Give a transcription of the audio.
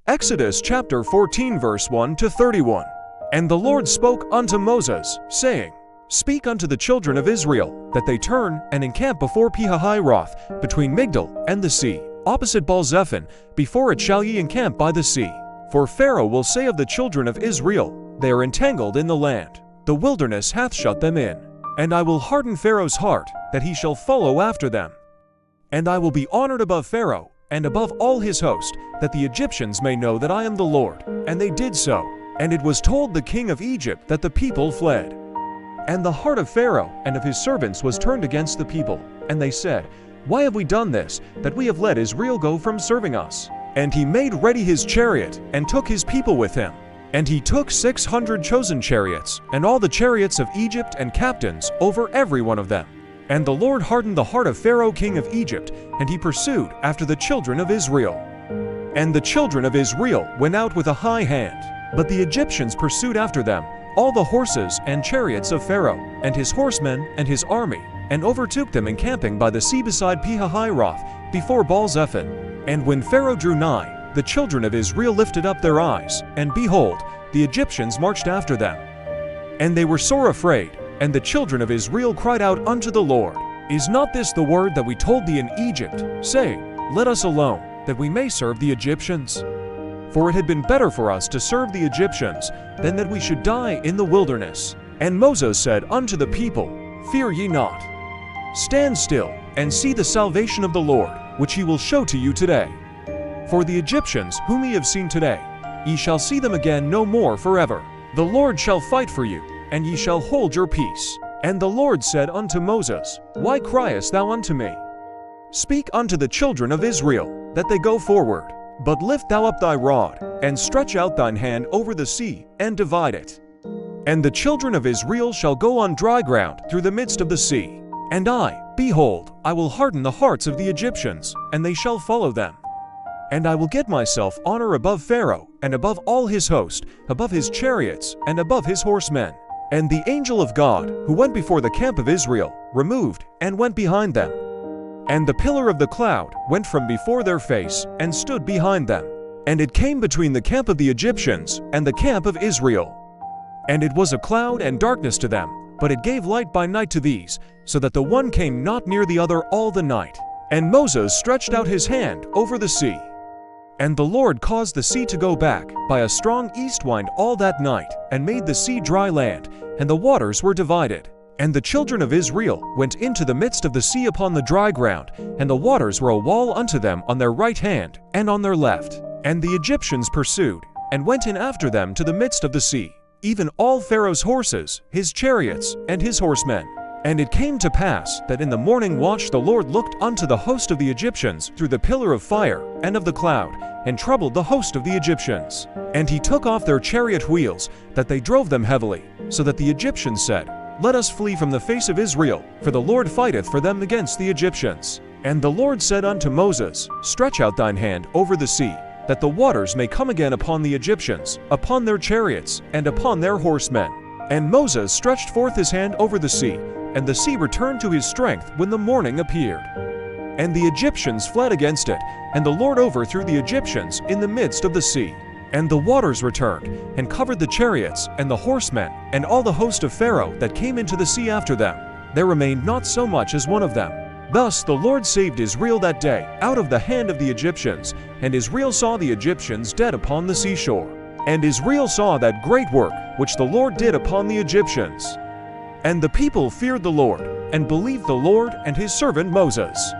Exodus chapter 14 verse 1 to 31. And the Lord spoke unto Moses, saying, Speak unto the children of Israel, that they turn and encamp before Pihahiroth, between Migdol and the sea, opposite Baal-zephon, before it shall ye encamp by the sea. For Pharaoh will say of the children of Israel, They are entangled in the land, the wilderness hath shut them in. And I will harden Pharaoh's heart, that he shall follow after them. And I will be honored above Pharaoh, and above all his host, that the Egyptians may know that I am the Lord. And they did so. And it was told the king of Egypt that the people fled. And the heart of Pharaoh and of his servants was turned against the people. And they said, Why have we done this, that we have let Israel go from serving us? And he made ready his chariot, and took his people with him. And he took 600 chosen chariots, and all the chariots of Egypt, and captains over every one of them. And the Lord hardened the heart of Pharaoh king of Egypt, and he pursued after the children of Israel. And the children of Israel went out with a high hand, but the Egyptians pursued after them, all the horses and chariots of Pharaoh, and his horsemen and his army, and overtook them encamping by the sea beside Pihahiroth, before Baal-zephon. And when Pharaoh drew nigh, the children of Israel lifted up their eyes, and behold, the Egyptians marched after them. And they were sore afraid, and the children of Israel cried out unto the Lord, Is not this the word that we told thee in Egypt, saying, Let us alone, that we may serve the Egyptians? For it had been better for us to serve the Egyptians, than that we should die in the wilderness. And Moses said unto the people, Fear ye not. Stand still, and see the salvation of the Lord, which he will show to you today. For the Egyptians whom ye have seen today, ye shall see them again no more forever. The Lord shall fight for you, and ye shall hold your peace. And the Lord said unto Moses, Why criest thou unto me? Speak unto the children of Israel, that they go forward. But lift thou up thy rod, and stretch out thine hand over the sea, and divide it. And the children of Israel shall go on dry ground through the midst of the sea. And I, behold, I will harden the hearts of the Egyptians, and they shall follow them. And I will get myself honor above Pharaoh, and above all his host, above his chariots, and above his horsemen. And the angel of God, who went before the camp of Israel, removed, and went behind them. And the pillar of the cloud went from before their face, and stood behind them. And it came between the camp of the Egyptians, and the camp of Israel. And it was a cloud and darkness to them, but it gave light by night to these, so that the one came not near the other all the night. And Moses stretched out his hand over the sea. And the Lord caused the sea to go back by a strong east wind all that night, and made the sea dry land, and the waters were divided. And the children of Israel went into the midst of the sea upon the dry ground, and the waters were a wall unto them on their right hand and on their left. And the Egyptians pursued, and went in after them to the midst of the sea, even all Pharaoh's horses, his chariots, and his horsemen. And it came to pass that in the morning watch the Lord looked unto the host of the Egyptians through the pillar of fire and of the cloud, and troubled the host of the Egyptians. And he took off their chariot wheels, that they drove them heavily, so that the Egyptians said, Let us flee from the face of Israel, for the Lord fighteth for them against the Egyptians. And the Lord said unto Moses, Stretch out thine hand over the sea, that the waters may come again upon the Egyptians, upon their chariots, and upon their horsemen. And Moses stretched forth his hand over the sea, and the sea returned to his strength when the morning appeared. And the Egyptians fled against it, and the Lord overthrew the Egyptians in the midst of the sea. And the waters returned, and covered the chariots, and the horsemen, and all the host of Pharaoh that came into the sea after them. There remained not so much as one of them. Thus the Lord saved Israel that day out of the hand of the Egyptians, and Israel saw the Egyptians dead upon the seashore. And Israel saw that great work which the Lord did upon the Egyptians. And the people feared the Lord, and believed the Lord and his servant Moses.